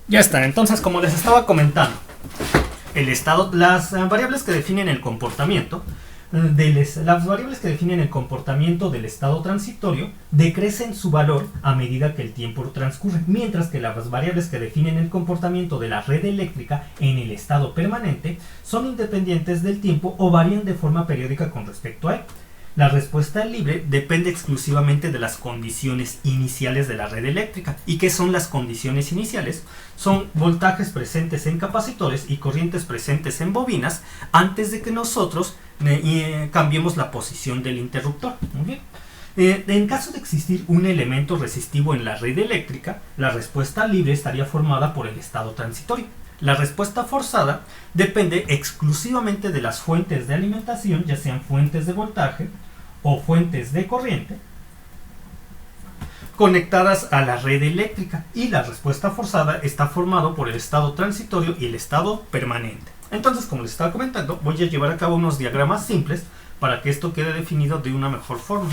Ya está, entonces como les estaba comentando, las variables que definen el comportamiento las variables que definen el comportamiento del estado transitorio decrecen su valor a medida que el tiempo transcurre, mientras que las variables que definen el comportamiento de la red eléctrica en el estado permanente son independientes del tiempo o varían de forma periódica con respecto a él. La respuesta libre depende exclusivamente de las condiciones iniciales de la red eléctrica. ¿Y qué son las condiciones iniciales? Son voltajes presentes en capacitores y corrientes presentes en bobinas antes de que nosotros cambiemos la posición del interruptor. Muy bien. En caso de existir un elemento resistivo en la red eléctrica, la respuesta libre estaría formada por el estado transitorio. La respuesta forzada depende exclusivamente de las fuentes de alimentación, ya sean fuentes de voltaje o fuentes de corriente, conectadas a la red eléctrica, y la respuesta forzada está formado por el estado transitorio y el estado permanente. Entonces, como les estaba comentando, voy a llevar a cabo unos diagramas simples para que esto quede definido de una mejor forma.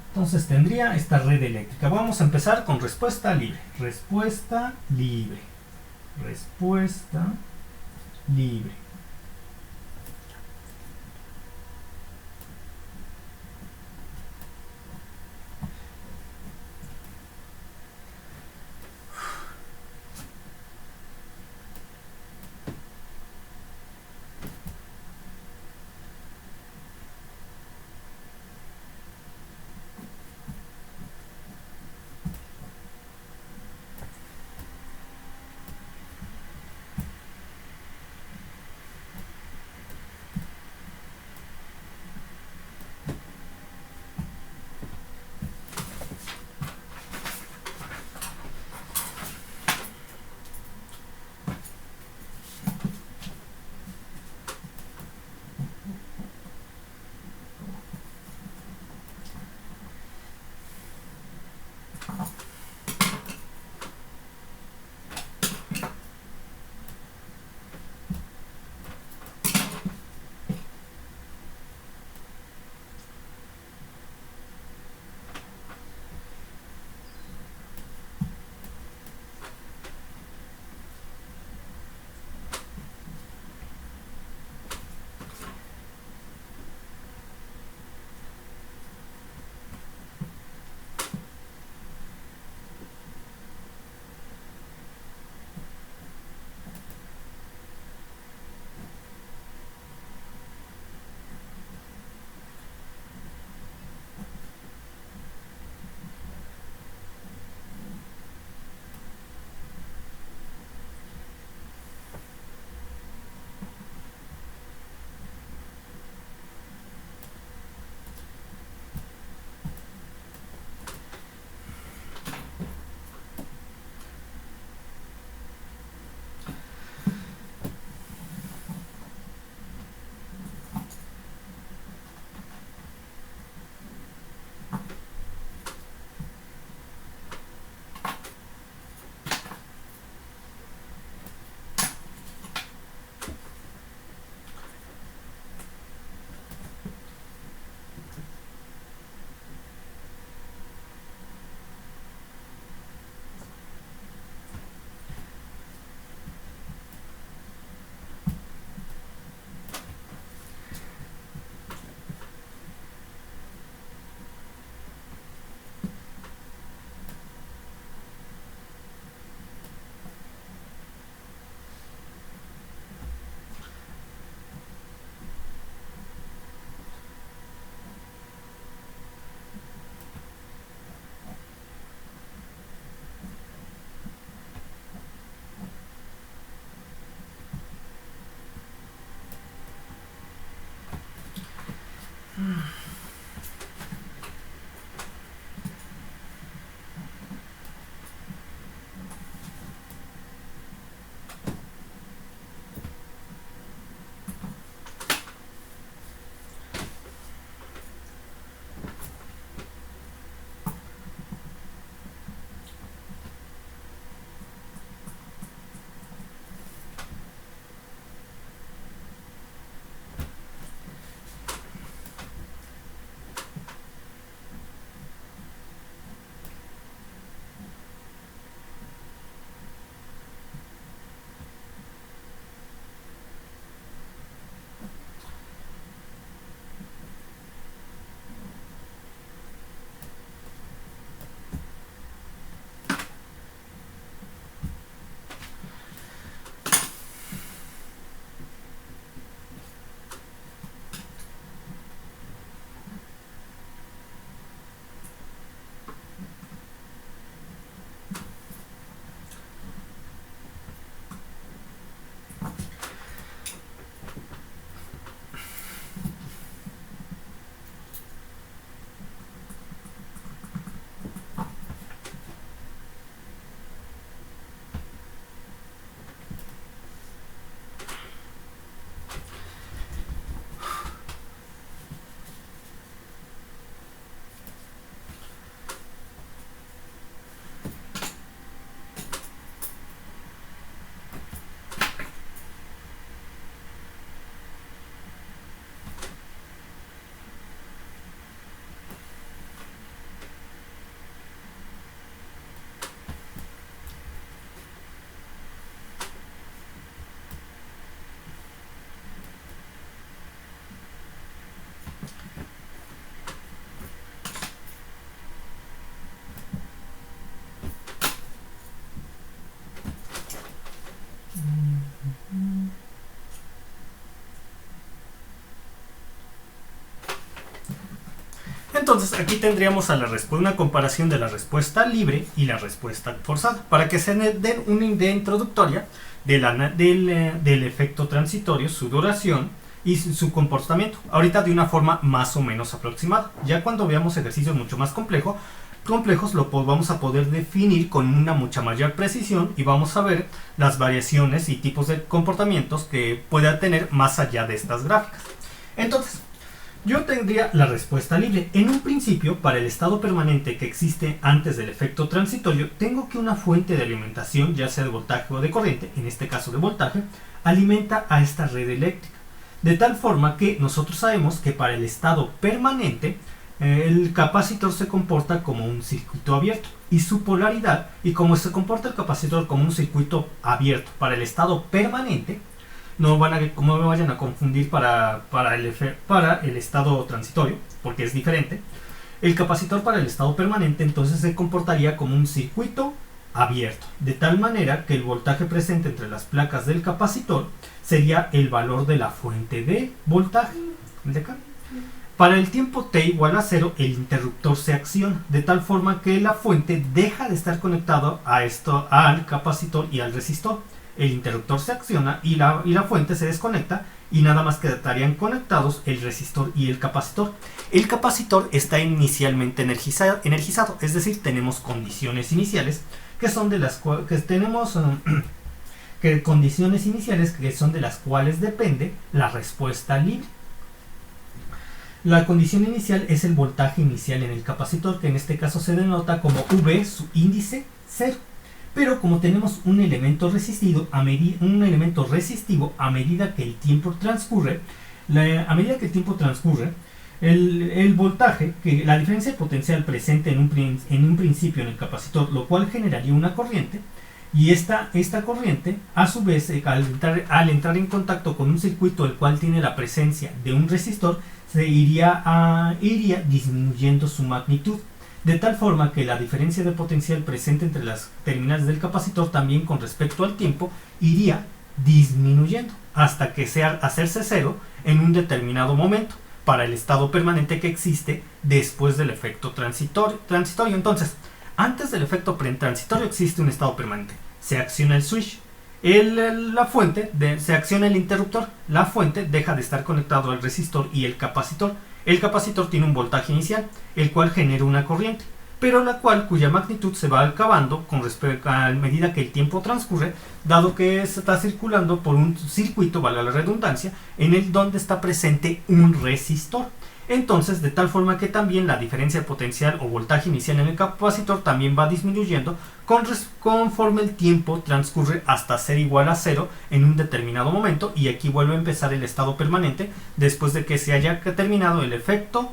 Entonces tendría esta red eléctrica. Vamos a empezar con respuesta libre. Respuesta libre. Respuesta libre. Entonces aquí tendríamos a una comparación de la respuesta libre y la respuesta forzada, para que se den una idea introductoria del efecto transitorio, su duración y su comportamiento. Ahorita de una forma más o menos aproximada. Ya cuando veamos ejercicios mucho más complejos vamos a poder definir con una mucha mayor precisión y vamos a ver las variaciones y tipos de comportamientos que pueda tener más allá de estas gráficas. Entonces, yo tendría la respuesta libre. En un principio, para el estado permanente que existe antes del efecto transitorio, tengo que una fuente de alimentación, ya sea de voltaje o de corriente, en este caso de voltaje, alimenta a esta red eléctrica. De tal forma que nosotros sabemos que para el estado permanente, el capacitor se comporta como un circuito abierto y su polaridad, y como se comporta el capacitor como un circuito abierto para el estado permanente, no me vayan a confundir para el estado transitorio, porque es diferente. El capacitor para el estado permanente entonces se comportaría como un circuito abierto, de tal manera que el voltaje presente entre las placas del capacitor sería el valor de la fuente de voltaje. ¿De acá? Para el tiempo t igual a 0, el interruptor se acciona, de tal forma que la fuente deja de estar conectado al capacitor y al resistor. El interruptor se acciona y la fuente se desconecta, y nada más quedarían conectados el resistor y el capacitor. El capacitor está inicialmente energizado, es decir, tenemos condiciones iniciales que son de las cuales depende la respuesta libre. La condición inicial es el voltaje inicial en el capacitor, que en este caso se denota como V, su índice 0. Pero como tenemos un elemento resistivo, a medida que el tiempo transcurre, el voltaje, la diferencia de potencial presente en un principio en el capacitor, lo cual generaría una corriente, y esta corriente, a su vez, al entrar en contacto con un circuito el cual tiene la presencia de un resistor, se iría disminuyendo su magnitud, de tal forma que la diferencia de potencial presente entre las terminales del capacitor también con respecto al tiempo iría disminuyendo hasta que hacerse cero en un determinado momento para el estado permanente que existe después del efecto transitorio. Entonces, antes del efecto transitorio existe un estado permanente. Se acciona el switch, se acciona el interruptor, la fuente deja de estar conectado al resistor y el capacitor. El capacitor tiene un voltaje inicial, el cual genera una corriente, pero cuya magnitud se va acabando con respecto a medida que el tiempo transcurre, dado que se está circulando por un circuito, vale la redundancia, en el donde está presente un resistor. Entonces, de tal forma que también la diferencia de potencial o voltaje inicial en el capacitor también va disminuyendo conforme el tiempo transcurre hasta ser igual a 0 en un determinado momento, y aquí vuelve a empezar el estado permanente después de que se haya terminado el efecto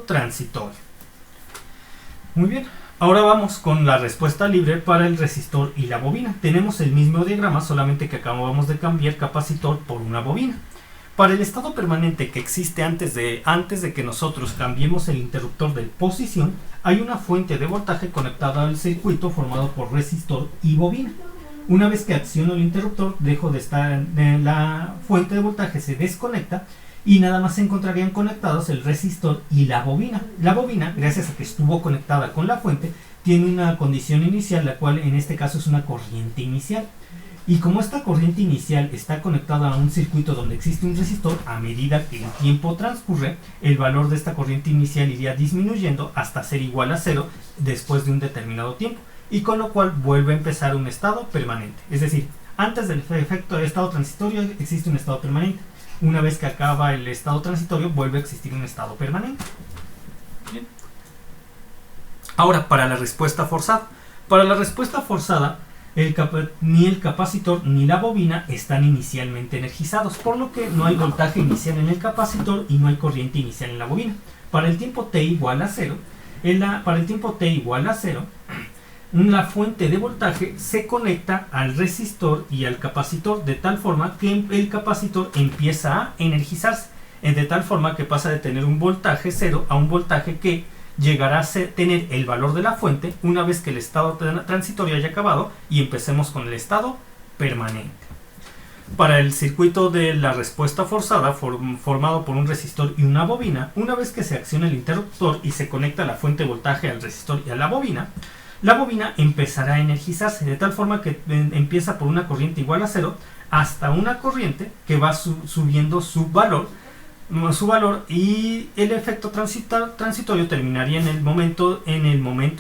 transitorio. Muy bien, ahora vamos con la respuesta libre para el resistor y la bobina. Tenemos el mismo diagrama, solamente que acabamos de cambiar capacitor por una bobina. Para el estado permanente que existe antes de que nosotros cambiemos el interruptor de posición, hay una fuente de voltaje conectada al circuito formado por resistor y bobina. Una vez que acciono el interruptor, la fuente de voltaje se desconecta y nada más se encontrarían conectados el resistor y la bobina. La bobina, gracias a que estuvo conectada con la fuente, tiene una condición inicial, la cual en este caso es una corriente inicial. Y como esta corriente inicial está conectada a un circuito donde existe un resistor, a medida que el tiempo transcurre, el valor de esta corriente inicial iría disminuyendo hasta ser igual a 0 después de un determinado tiempo, y con lo cual vuelve a empezar un estado permanente. Es decir, antes del efecto del estado transitorio existe un estado permanente. Una vez que acaba el estado transitorio, vuelve a existir un estado permanente. Bien. Ahora, para la respuesta forzada. Para la respuesta forzada, ni el capacitor ni la bobina están inicialmente energizados, por lo que no hay voltaje inicial en el capacitor y no hay corriente inicial en la bobina. Para el tiempo t igual a 0, la fuente de voltaje se conecta al resistor y al capacitor, de tal forma que el capacitor empieza a energizarse, de tal forma que pasa de tener un voltaje 0 a un voltaje que llegará a tener el valor de la fuente una vez que el estado transitorio haya acabado y empecemos con el estado permanente. Para el circuito de la respuesta forzada, formado por un resistor y una bobina, una vez que se acciona el interruptor y se conecta la fuente de voltaje al resistor y a la bobina empezará a energizarse, de tal forma que empieza por una corriente igual a 0 hasta una corriente que va subiendo su valor, y el efecto transitorio terminaría en el momento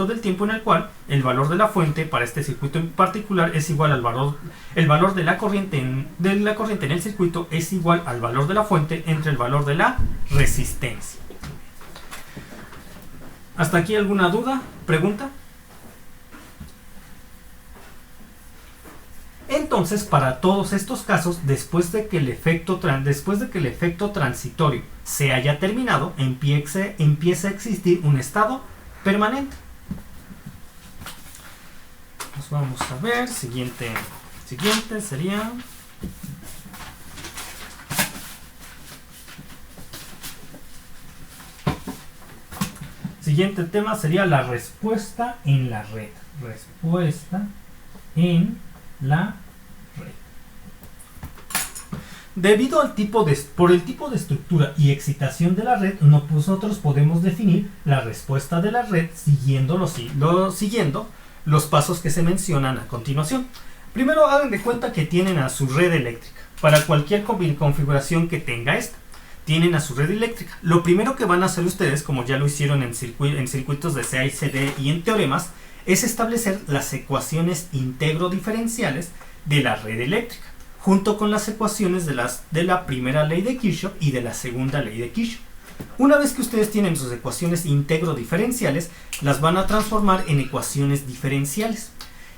del tiempo en el cual el valor de la fuente para este circuito en particular es igual al valor, el valor de la corriente en el circuito es igual al valor de la fuente entre el valor de la resistencia. ¿Hasta aquí alguna duda? ¿Pregunta? Entonces, para todos estos casos, después de que el efecto transitorio se haya terminado, empieza a existir un estado permanente. Pues vamos a ver, siguiente sería... Siguiente tema sería la respuesta en la red. Respuesta en la red. Debido al por el tipo de estructura y excitación de la red, nosotros podemos definir la respuesta de la red siguiendo los pasos que se mencionan a continuación. Primero, hagan de cuenta que tienen a su red eléctrica. Para cualquier configuración que tenga esta, tienen a su red eléctrica. Lo primero que van a hacer ustedes, como ya lo hicieron en circuitos de CA y CD y en teoremas, es establecer las ecuaciones integro-diferenciales de la red eléctrica, junto con las ecuaciones de la primera ley de Kirchhoff y de la segunda ley de Kirchhoff. Una vez que ustedes tienen sus ecuaciones integro-diferenciales, las van a transformar en ecuaciones diferenciales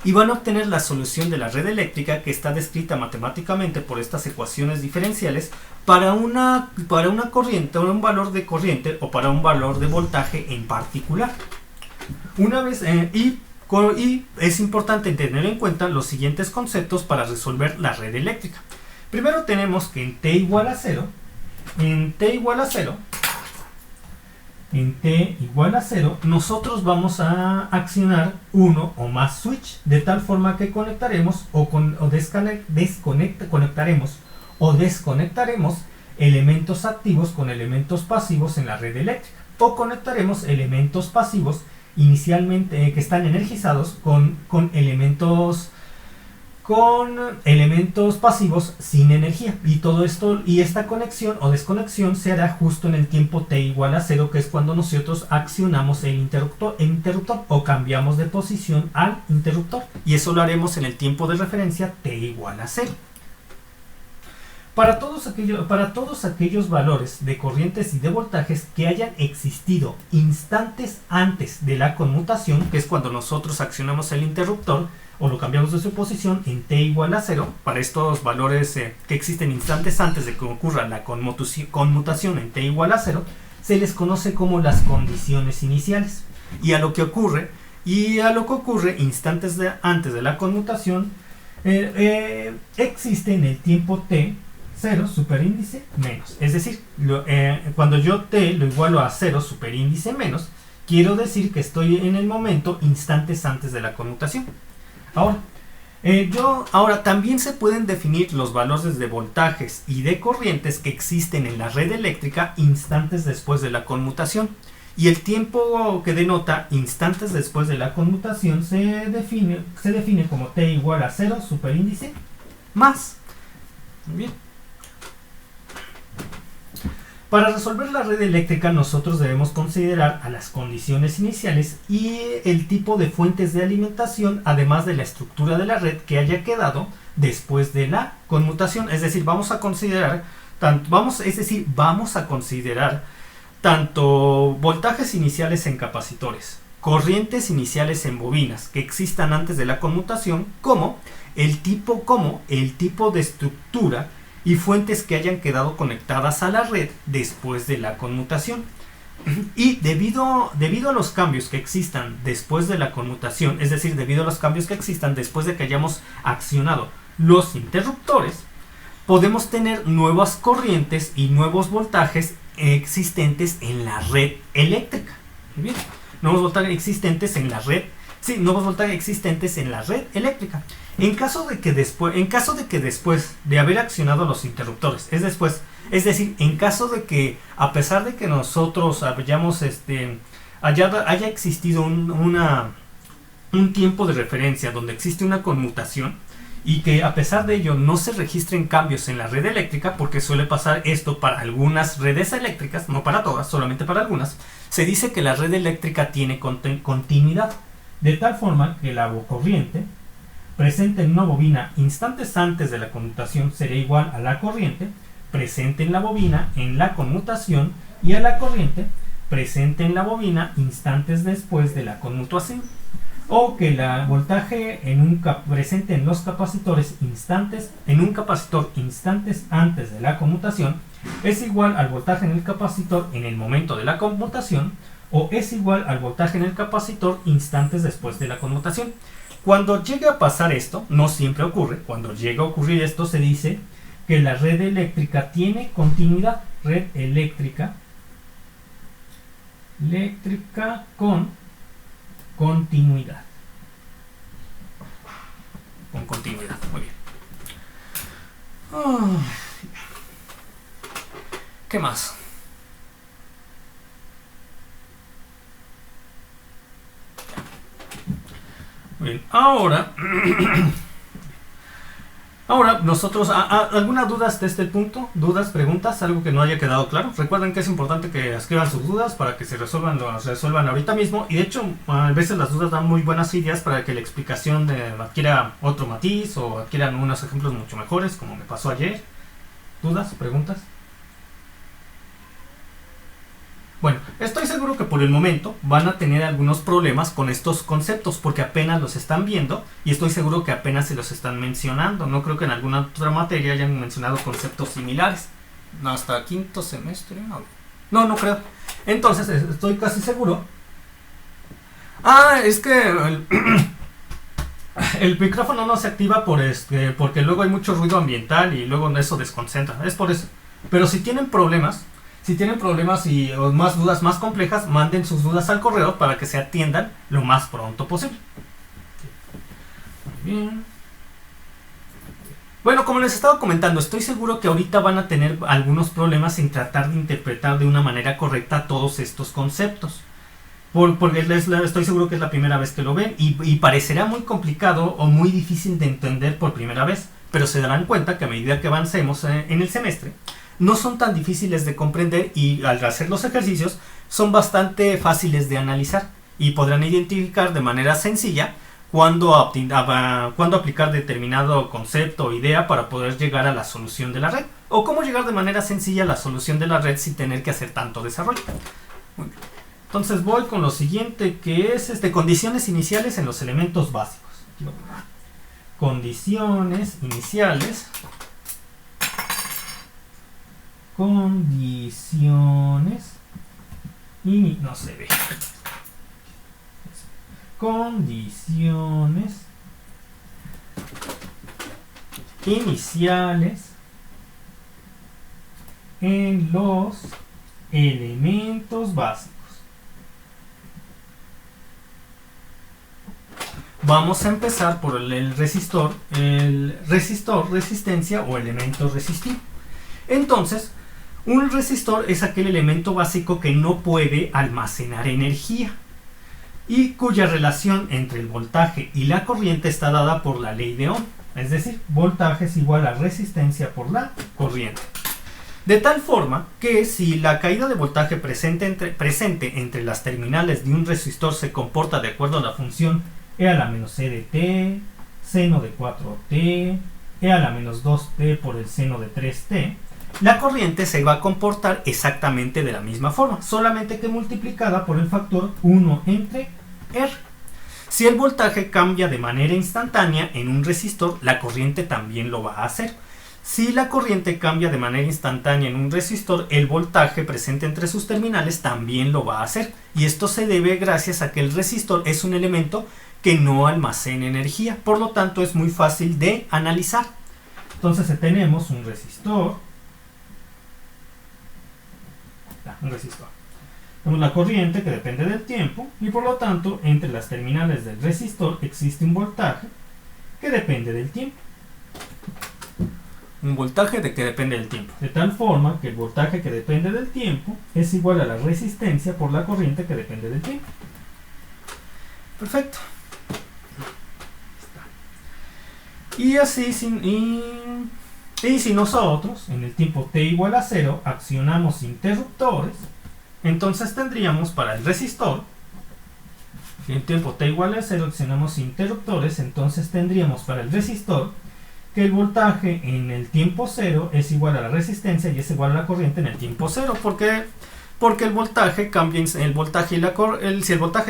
y van a obtener la solución de la red eléctrica, que está descrita matemáticamente por estas ecuaciones diferenciales para una corriente, o un valor de corriente, o para un valor de voltaje en particular. Una vez y es importante tener en cuenta los siguientes conceptos para resolver la red eléctrica. Primero tenemos que en t igual a 0, nosotros vamos a accionar uno o más switch, de tal forma que conectaremos o desconectaremos elementos activos con elementos pasivos en la red eléctrica, o conectaremos elementos pasivos inicialmente que están energizados con elementos pasivos sin energía, y todo esto esta conexión o desconexión se hará justo en el tiempo t igual a 0, que es cuando nosotros accionamos el interruptor o cambiamos de posición al interruptor, y eso lo haremos en el tiempo de referencia t igual a 0. Para todos aquellos valores de corrientes y de voltajes que hayan existido instantes antes de la conmutación, que es cuando nosotros accionamos el interruptor o lo cambiamos de su posición en t igual a 0, para estos valores que existen instantes antes de que ocurra la conmutación en t igual a 0, se les conoce como las condiciones iniciales. Y a lo que ocurre instantes antes de la conmutación, existe en el tiempo t 0 superíndice menos. Es decir, cuando yo t lo igualo a 0 superíndice menos, quiero decir que estoy en el momento instantes antes de la conmutación. Ahora también se pueden definir los valores de voltajes y de corrientes que existen en la red eléctrica instantes después de la conmutación. Y el tiempo que denota instantes después de la conmutación se define como t igual a 0 superíndice más. Muy bien. Para resolver la red eléctrica, nosotros debemos considerar a las condiciones iniciales y el tipo de fuentes de alimentación, además de la estructura de la red que haya quedado después de la conmutación. Es decir, vamos a considerar tanto voltajes iniciales en capacitores, corrientes iniciales en bobinas que existan antes de la conmutación, como el tipo de estructura y fuentes que hayan quedado conectadas a la red después de la conmutación. Y debido a los cambios que existan después de la conmutación, es decir, debido a los cambios que existan después de que hayamos accionado los interruptores, podemos tener nuevas corrientes y nuevos voltajes existentes en la red eléctrica. Muy bien. Nuevos voltajes existentes en la red eléctrica. En caso de que después de haber accionado los interruptores, es decir, en caso de que a pesar de que nosotros haya existido un tiempo de referencia donde existe una conmutación y que a pesar de ello no se registren cambios en la red eléctrica, porque suele pasar esto para algunas redes eléctricas, no para todas, solamente para algunas, se dice que la red eléctrica tiene continuidad, de tal forma que la corriente presente en una bobina instantes antes de la conmutación será igual a la corriente presente en la bobina en la conmutación y a la corriente presente en la bobina instantes después de la conmutación, o que el voltaje presente en los capacitores en un capacitor instantes antes de la conmutación es igual al voltaje en el capacitor en el momento de la conmutación, o es igual al voltaje en el capacitor instantes después de la conmutación. Cuando llegue a pasar esto, no siempre ocurre, cuando llega a ocurrir esto se dice que la red eléctrica tiene continuidad, red eléctrica con continuidad. Con continuidad, muy bien. ¿Qué más? Bien, ahora nosotros, ¿algunas dudas de este punto? ¿Dudas, preguntas, algo que no haya quedado claro? Recuerden que es importante que escriban sus dudas para que se resuelvan ahorita mismo, y de hecho a veces las dudas dan muy buenas ideas para que la explicación adquiera otro matiz o adquieran unos ejemplos mucho mejores, como me pasó ayer. ¿Dudas, preguntas? Bueno, estoy seguro que por el momento van a tener algunos problemas con estos conceptos porque apenas los están viendo y estoy seguro que apenas se los están mencionando. No creo que en alguna otra materia hayan mencionado conceptos similares. No, hasta quinto semestre. No creo. Entonces, estoy casi seguro. Es que el micrófono no se activa porque luego hay mucho ruido ambiental y luego eso desconcentra. Es por eso. Pero si tienen problemas o más dudas más complejas, manden sus dudas al correo para que se atiendan lo más pronto posible. Muy bien. Bueno, como les estaba comentando, estoy seguro que ahorita van a tener algunos problemas en tratar de interpretar de una manera correcta todos estos conceptos. Porque estoy seguro que es la primera vez que lo ven y parecerá muy complicado o muy difícil de entender por primera vez, pero se darán cuenta que a medida que avancemos en el semestre, no son tan difíciles de comprender y al hacer los ejercicios son bastante fáciles de analizar y podrán identificar de manera sencilla cuándo aplicar determinado concepto o idea para poder llegar a la solución de la red, o cómo llegar de manera sencilla a la solución de la red sin tener que hacer tanto desarrollo. Muy bien. Entonces voy con lo siguiente, que es condiciones iniciales en los elementos básicos. Condiciones iniciales. No se ve. Condiciones iniciales en los elementos básicos. Vamos a empezar por el resistor, resistencia o elemento resistivo. Entonces, un resistor es aquel elemento básico que no puede almacenar energía y cuya relación entre el voltaje y la corriente está dada por la ley de Ohm, es decir, voltaje es igual a resistencia por la corriente. De tal forma que si la caída de voltaje presente entre las terminales de un resistor se comporta de acuerdo a la función E a la menos E de t, seno de 4t, E a la menos 2t por el seno de 3t, la corriente se va a comportar exactamente de la misma forma, solamente que multiplicada por el factor 1 entre R. Si el voltaje cambia de manera instantánea en un resistor, la corriente también lo va a hacer. Si la corriente cambia de manera instantánea en un resistor, el voltaje presente entre sus terminales también lo va a hacer. Y esto se debe gracias a que el resistor es un elemento que no almacena energía, por lo tanto es muy fácil de analizar. Entonces tenemos un resistor. Tenemos la corriente que depende del tiempo y por lo tanto entre las terminales del resistor existe un voltaje que depende del tiempo. Un voltaje que depende del tiempo. De tal forma que el voltaje que depende del tiempo es igual a la resistencia por la corriente que depende del tiempo. Perfecto. Y así, si nosotros en el tiempo t igual a 0 accionamos interruptores, entonces tendríamos para el resistor, en tiempo t igual a 0 accionamos interruptores, entonces tendríamos para el resistor que el voltaje en el tiempo 0 es igual a la resistencia y es igual a la corriente en el tiempo 0. ¿Por qué? Porque el voltaje cambia, si el voltaje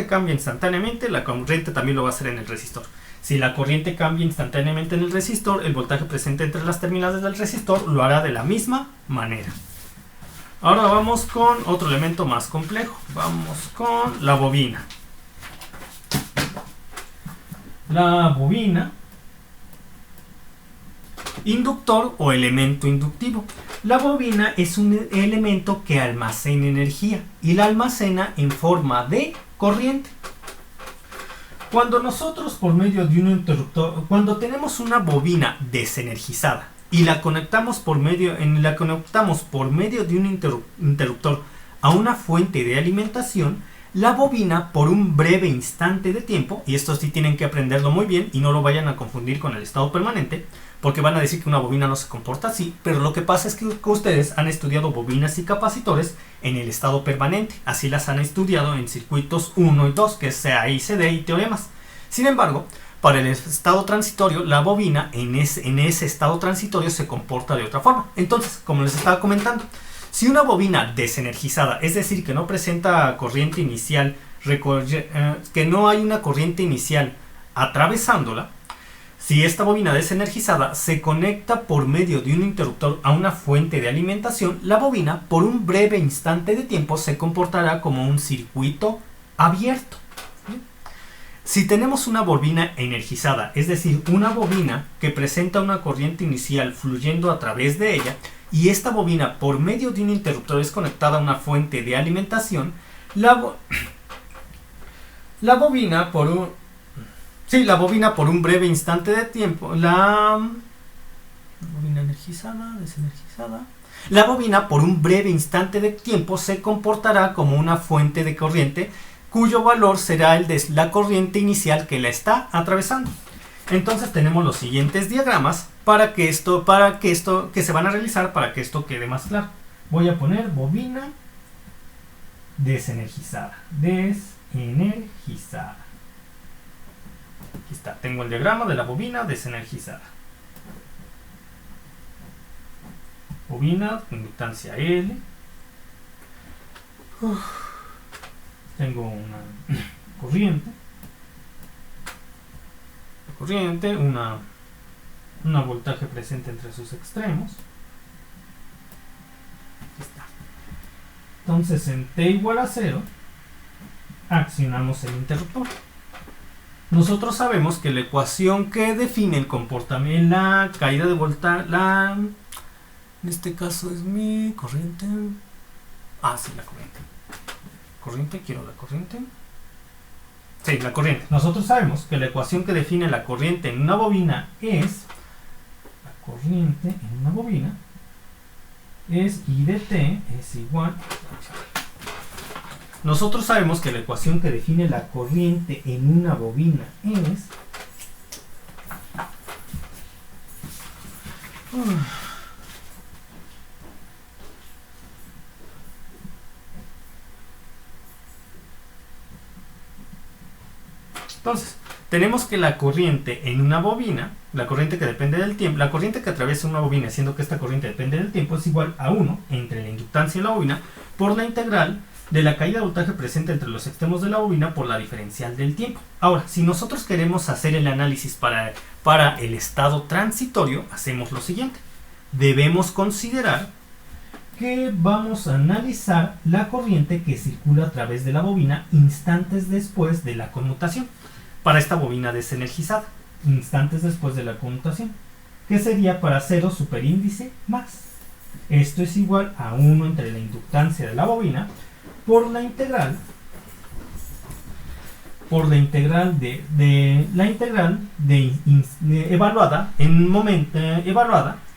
cambia instantáneamente, la corriente también lo va a hacer en el resistor. Si la corriente cambia instantáneamente en el resistor, el voltaje presente entre las terminales del resistor lo hará de la misma manera. Ahora vamos con otro elemento más complejo. Vamos con la bobina. La bobina, inductor o elemento inductivo. La bobina es un elemento que almacena energía y la almacena en forma de corriente. Cuando nosotros por medio de un interruptor, cuando tenemos una bobina desenergizada y la conectamos por medio de un interruptor a una fuente de alimentación, la bobina por un breve instante de tiempo, y esto sí tienen que aprenderlo muy bien y no lo vayan a confundir con el estado permanente, porque van a decir que una bobina no se comporta así, pero lo que pasa es que ustedes han estudiado bobinas y capacitores en el estado permanente, así las han estudiado en circuitos 1 y 2, que es CA y CD y teoremas. Sin embargo, para el estado transitorio, la bobina en ese estado transitorio se comporta de otra forma. Entonces, como les estaba comentando, si una bobina desenergizada, es decir, que no presenta corriente inicial, que no hay una corriente inicial atravesándola, si esta bobina desenergizada se conecta por medio de un interruptor a una fuente de alimentación, la bobina por un breve instante de tiempo se comportará como un circuito abierto. Si tenemos una bobina energizada, es decir, una bobina que presenta una corriente inicial fluyendo a través de ella, y esta bobina por medio de un interruptor es conectada a una fuente de alimentación, la bobina por un breve instante de tiempo, la bobina energizada, desenergizada, la bobina por un breve instante de tiempo se comportará como una fuente de corriente cuyo valor será el de la corriente inicial que la está atravesando. Entonces tenemos los siguientes diagramas que se van a realizar para que esto quede más claro. Voy a poner bobina desenergizada. Desenergizada. Aquí está, tengo el diagrama de la bobina desenergizada. Bobina, inductancia L. Tengo una corriente, una voltaje presente entre sus extremos. Aquí está. Entonces en t igual a 0 accionamos el interruptor. Nosotros sabemos que la ecuación que define el comportamiento, la caída de voltaje, en este caso es mi corriente. Sí, la corriente. Quiero la corriente. Sí, la corriente. Nosotros sabemos que la ecuación que define la corriente en una bobina es I de t es igual. Nosotros sabemos que la ecuación que define la corriente en una bobina es entonces, tenemos que la corriente en una bobina, la corriente que depende del tiempo, la corriente que atraviesa una bobina, siendo que esta corriente depende del tiempo, es igual a 1 entre la inductancia y la bobina por la integral de la caída de voltaje presente entre los extremos de la bobina por la diferencial del tiempo. Ahora, si nosotros queremos hacer el análisis para el estado transitorio, hacemos lo siguiente. Debemos considerar que vamos a analizar la corriente que circula a través de la bobina instantes después de la conmutación. Para esta bobina desenergizada, instantes después de la conmutación, que sería para 0 superíndice más. Esto es igual a 1 entre la inductancia de la bobina por la integral por la integral evaluada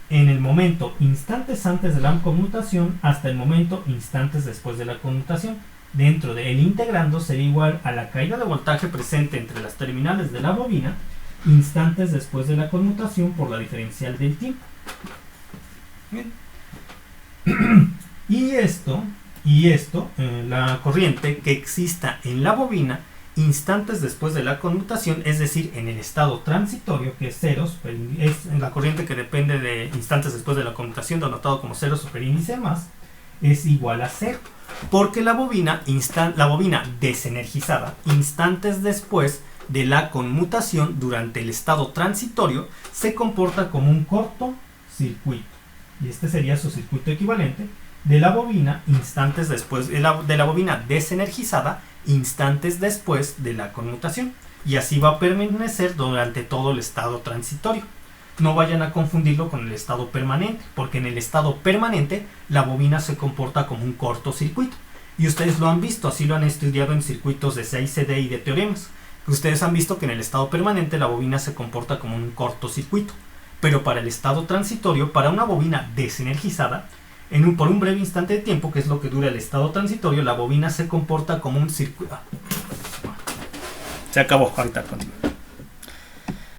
en el momento instantes antes de la conmutación hasta el momento instantes después de la conmutación. Dentro del integrando sería igual a la caída de voltaje presente entre las terminales de la bobina instantes después de la conmutación por la diferencial del tiempo. Bien. Y esto, la corriente que exista en la bobina instantes después de la conmutación, es decir, en el estado transitorio, que es ceros, es la corriente que depende de instantes después de la conmutación, denotado como cero superíndice más, es igual a cero, porque la bobina desenergizada, instantes después de la conmutación durante el estado transitorio, se comporta como un cortocircuito. Y este sería su circuito equivalente de la bobina instantes después de la bobina desenergizada instantes después de la conmutación, y así va a permanecer durante todo el estado transitorio. No vayan a confundirlo con el estado permanente, porque en el estado permanente la bobina se comporta como un cortocircuito, y ustedes lo han visto, así lo han estudiado en circuitos de CICD y de teoremas. Ustedes han visto que en el estado permanente la bobina se comporta como un cortocircuito, pero para el estado transitorio, para una bobina desenergizada, por un breve instante de tiempo, que es lo que dura el estado transitorio, la bobina se comporta como un circuito. Se acabó, ahorita continúo.